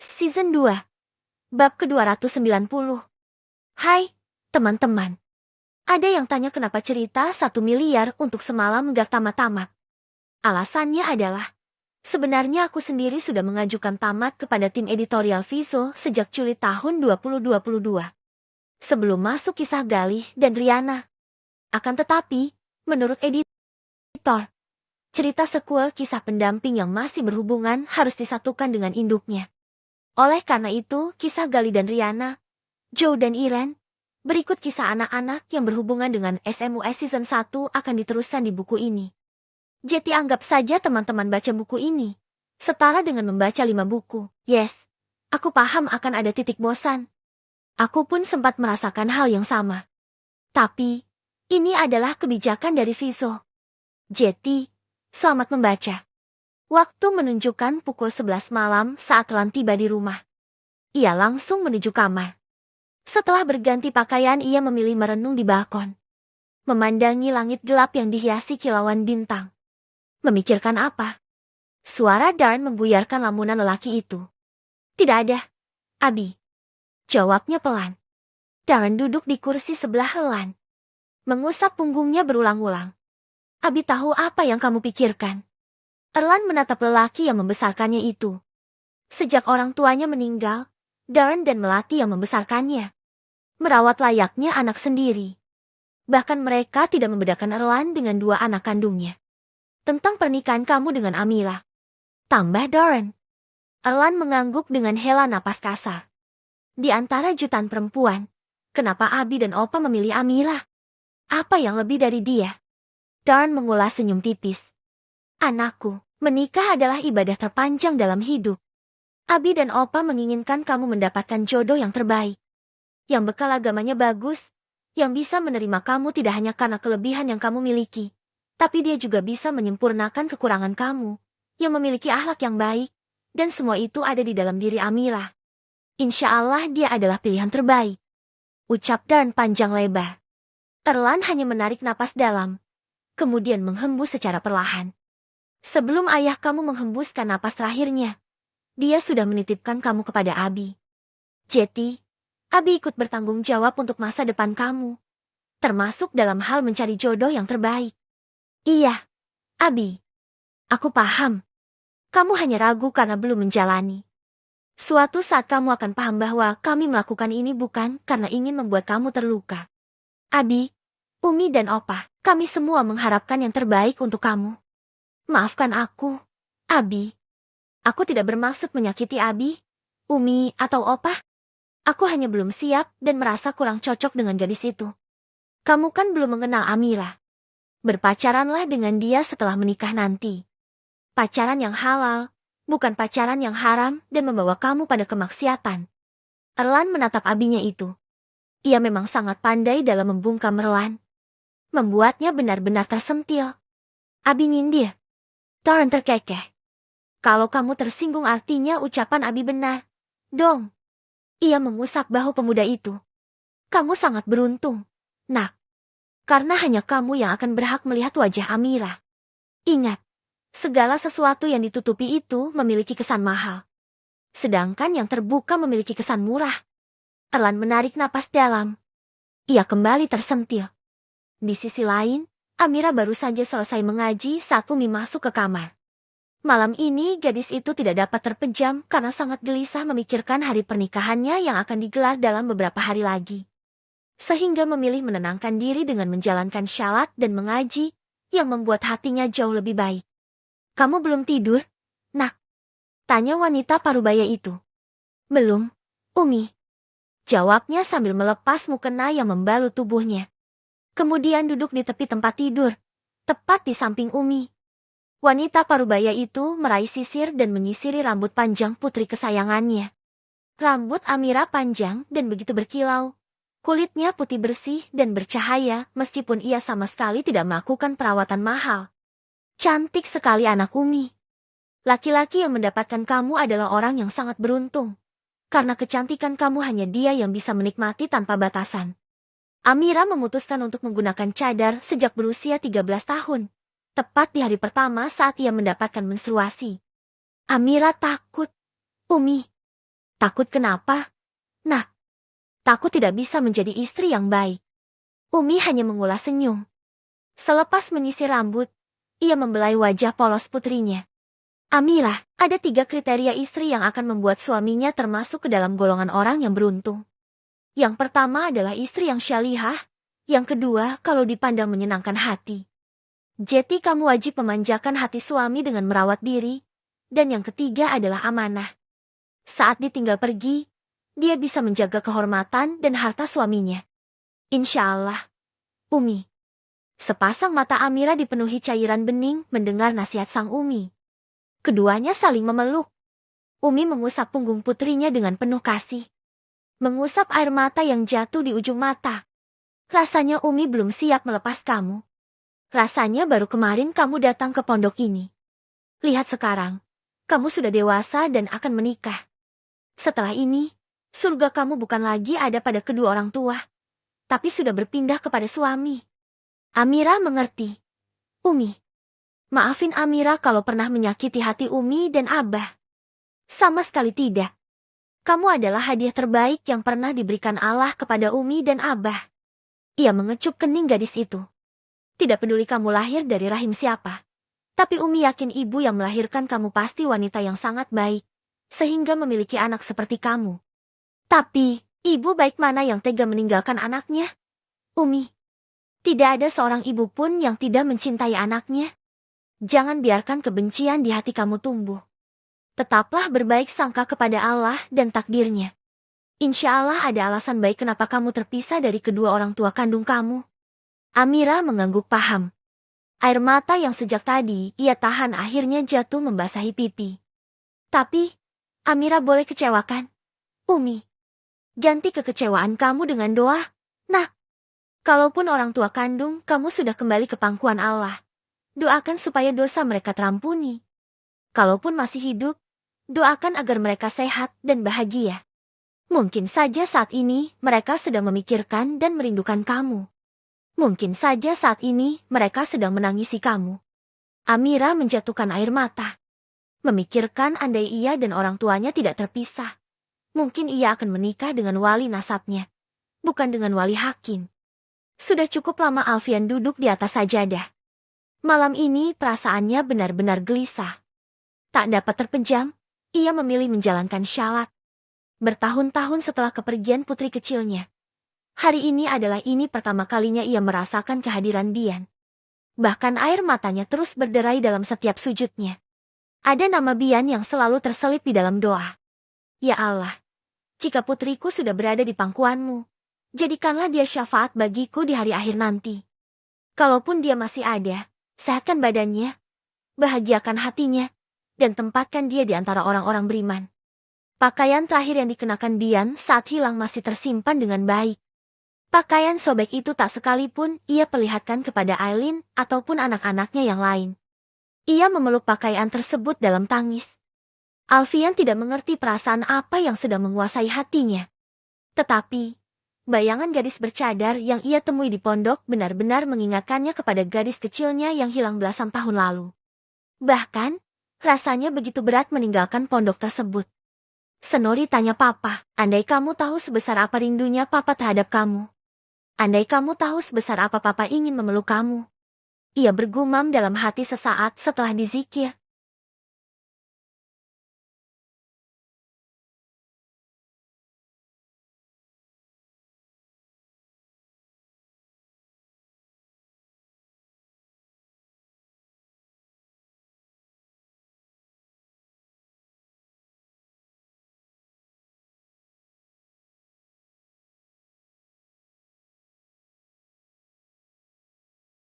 Season 2, Bab ke-290. Hai, teman-teman. Ada yang tanya kenapa cerita 1 miliar untuk semalam gak tamat-tamat. Alasannya adalah, sebenarnya aku sendiri sudah mengajukan tamat kepada tim editorial Viso sejak Juli tahun 2022. Sebelum masuk kisah Galih dan Riana. Akan tetapi, menurut editor, cerita sequel kisah pendamping yang masih berhubungan harus disatukan dengan induknya. Oleh karena itu, kisah Galih dan Riana, Joe dan Irene, berikut kisah anak-anak yang berhubungan dengan SMUS Season 1 akan diteruskan di buku ini. Jadi anggap saja teman-teman baca buku ini, setara dengan membaca 5 buku. Yes, aku paham akan ada titik bosan. Aku pun sempat merasakan hal yang sama. Tapi, ini adalah kebijakan dari Viso. Jadi, selamat membaca. Waktu menunjukkan pukul 11 malam saat Lan tiba di rumah. Ia langsung menuju kamar. Setelah berganti pakaian ia memilih merenung di balkon. Memandangi langit gelap yang dihiasi kilauan bintang. Memikirkan apa? Suara Darren membuyarkan lamunan lelaki itu. Tidak ada, Abi. Jawabnya pelan. Darren duduk di kursi sebelah Lan. Mengusap punggungnya berulang-ulang. Abi tahu apa yang kamu pikirkan. Erlan menatap lelaki yang membesarkannya itu. Sejak orang tuanya meninggal, Darren dan Melati yang membesarkannya. Merawat layaknya anak sendiri. Bahkan mereka tidak membedakan Erlan dengan 2 anak kandungnya. Tentang pernikahan kamu dengan Amila. Tambah Darren. Erlan mengangguk dengan hela napas kasar. Di antara jutaan perempuan, kenapa Abi dan Opa memilih Amila? Apa yang lebih dari dia? Darren mengulas senyum tipis. Anakku, menikah adalah ibadah terpanjang dalam hidup. Abi dan Opa menginginkan kamu mendapatkan jodoh yang terbaik. Yang bekal agamanya bagus, yang bisa menerima kamu tidak hanya karena kelebihan yang kamu miliki, tapi dia juga bisa menyempurnakan kekurangan kamu, yang memiliki akhlak yang baik, dan semua itu ada di dalam diri Amila. Insya Allah dia adalah pilihan terbaik. Ucap Darren panjang lebar. Erlan hanya menarik napas dalam, kemudian menghembus secara perlahan. Sebelum ayah kamu menghembuskan napas terakhirnya, dia sudah menitipkan kamu kepada Abi. Jadi, Abi ikut bertanggung jawab untuk masa depan kamu, termasuk dalam hal mencari jodoh yang terbaik. Iya, Abi. Aku paham. Kamu hanya ragu karena belum menjalani. Suatu saat kamu akan paham bahwa kami melakukan ini bukan karena ingin membuat kamu terluka. Abi, Umi dan Opa, kami semua mengharapkan yang terbaik untuk kamu. Maafkan aku, Abi. Aku tidak bermaksud menyakiti Abi, Umi, atau Opa. Aku hanya belum siap dan merasa kurang cocok dengan gadis itu. Kamu kan belum mengenal Amira. Berpacaranlah dengan dia setelah menikah nanti. Pacaran yang halal, bukan pacaran yang haram dan membawa kamu pada kemaksiatan. Erlan menatap abinya itu. Ia memang sangat pandai dalam membungkam Erlan. Membuatnya benar-benar tersentil. Abi nyindir. Darren terkekeh. Kalau kamu tersinggung artinya ucapan Abi benar. Dong. Ia mengusap bahu pemuda itu. Kamu sangat beruntung, nak. Karena hanya kamu yang akan berhak melihat wajah Amira. Ingat, segala sesuatu yang ditutupi itu memiliki kesan mahal. Sedangkan yang terbuka memiliki kesan murah. Erlan menarik napas dalam. Ia kembali tersentil. Di sisi lain, Amira baru saja selesai mengaji saat Umi masuk ke kamar. Malam ini gadis itu tidak dapat terpejam karena sangat gelisah memikirkan hari pernikahannya yang akan digelar dalam beberapa hari lagi. Sehingga memilih menenangkan diri dengan menjalankan syalat dan mengaji yang membuat hatinya jauh lebih baik. Kamu belum tidur, nak? Tanya wanita parubaya itu. Belum, Umi. Jawabnya sambil melepas mukena yang membalut tubuhnya. Kemudian duduk di tepi tempat tidur, tepat di samping Umi. Wanita parubaya itu meraih sisir dan menyisiri rambut panjang putri kesayangannya. Rambut Amira panjang dan begitu berkilau. Kulitnya putih bersih dan bercahaya meskipun ia sama sekali tidak melakukan perawatan mahal. Cantik sekali anak Umi. Laki-laki yang mendapatkan kamu adalah orang yang sangat beruntung. Karena kecantikan kamu hanya dia yang bisa menikmati tanpa batasan. Amira memutuskan untuk menggunakan cadar sejak berusia 13 tahun. Tepat di hari pertama saat ia mendapatkan menstruasi. Amira takut. Umi. Takut kenapa? Nah, takut tidak bisa menjadi istri yang baik. Umi hanya mengulas senyum. Selepas menyisir rambut, ia membelai wajah polos putrinya. Amira, ada 3 kriteria istri yang akan membuat suaminya termasuk ke dalam golongan orang yang beruntung. Yang pertama adalah istri yang syalihah, yang kedua kalau dipandang menyenangkan hati. Jadi kamu wajib memanjakan hati suami dengan merawat diri, dan yang ketiga adalah amanah. Saat ditinggal pergi, dia bisa menjaga kehormatan dan harta suaminya. Insya Allah, Umi. Sepasang mata Amira dipenuhi cairan bening mendengar nasihat sang Umi. Keduanya saling memeluk. Umi mengusap punggung putrinya dengan penuh kasih. Mengusap air mata yang jatuh di ujung mata. Rasanya Umi belum siap melepas kamu. Rasanya baru kemarin kamu datang ke pondok ini. Lihat sekarang, kamu sudah dewasa dan akan menikah. Setelah ini, surga kamu bukan lagi ada pada kedua orang tua, tapi sudah berpindah kepada suami. Amira mengerti. Umi, maafin Amira kalau pernah menyakiti hati Umi dan Abah. Sama sekali tidak. Kamu adalah hadiah terbaik yang pernah diberikan Allah kepada Umi dan Abah. Ia mengecup kening gadis itu. Tidak peduli kamu lahir dari rahim siapa. Tapi Umi yakin ibu yang melahirkan kamu pasti wanita yang sangat baik, sehingga memiliki anak seperti kamu. Tapi, ibu baik mana yang tega meninggalkan anaknya? Umi, tidak ada seorang ibu pun yang tidak mencintai anaknya. Jangan biarkan kebencian di hati kamu tumbuh. Tetaplah berbaik sangka kepada Allah dan takdirnya. Insya Allah ada alasan baik kenapa kamu terpisah dari kedua orang tua kandung kamu. Amira mengangguk paham. Air mata yang sejak tadi ia tahan akhirnya jatuh membasahi pipi. Tapi, Amira boleh kecewakan? Umi, ganti kekecewaan kamu dengan doa. Nah, kalaupun orang tua kandung kamu sudah kembali ke pangkuan Allah, doakan supaya dosa mereka terampuni. Kalaupun masih hidup, doakan agar mereka sehat dan bahagia. Mungkin saja saat ini mereka sedang memikirkan dan merindukan kamu. Mungkin saja saat ini mereka sedang menangisi kamu. Amira menjatuhkan air mata. Memikirkan andai ia dan orang tuanya tidak terpisah. Mungkin ia akan menikah dengan wali nasabnya, bukan dengan wali hakim. Sudah cukup lama Alfian duduk di atas sajadah. Malam ini perasaannya benar-benar gelisah. Tak dapat terpejam, ia memilih menjalankan syalat. Bertahun-tahun setelah kepergian putri kecilnya. Hari ini adalah pertama kalinya ia merasakan kehadiran Bian. Bahkan air matanya terus berderai dalam setiap sujudnya. Ada nama Bian yang selalu terselip di dalam doa. Ya Allah, jika putriku sudah berada di pangkuanmu, jadikanlah dia syafaat bagiku di hari akhir nanti. Kalaupun dia masih ada, sehatkan badannya, bahagiakan hatinya, dan tempatkan dia di antara orang-orang beriman. Pakaian terakhir yang dikenakan Bian saat hilang masih tersimpan dengan baik. Pakaian sobek itu tak sekalipun ia perlihatkan kepada Aileen ataupun anak-anaknya yang lain. Ia memeluk pakaian tersebut dalam tangis. Alfian tidak mengerti perasaan apa yang sedang menguasai hatinya. Tetapi, bayangan gadis bercadar yang ia temui di pondok benar-benar mengingatkannya kepada gadis kecilnya yang hilang belasan tahun lalu. Bahkan, rasanya begitu berat meninggalkan pondok tersebut. Senori tanya Papa, andai kamu tahu sebesar apa rindunya Papa terhadap kamu. Andai kamu tahu sebesar apa Papa ingin memeluk kamu. Ia bergumam dalam hati sesaat setelah dizikir.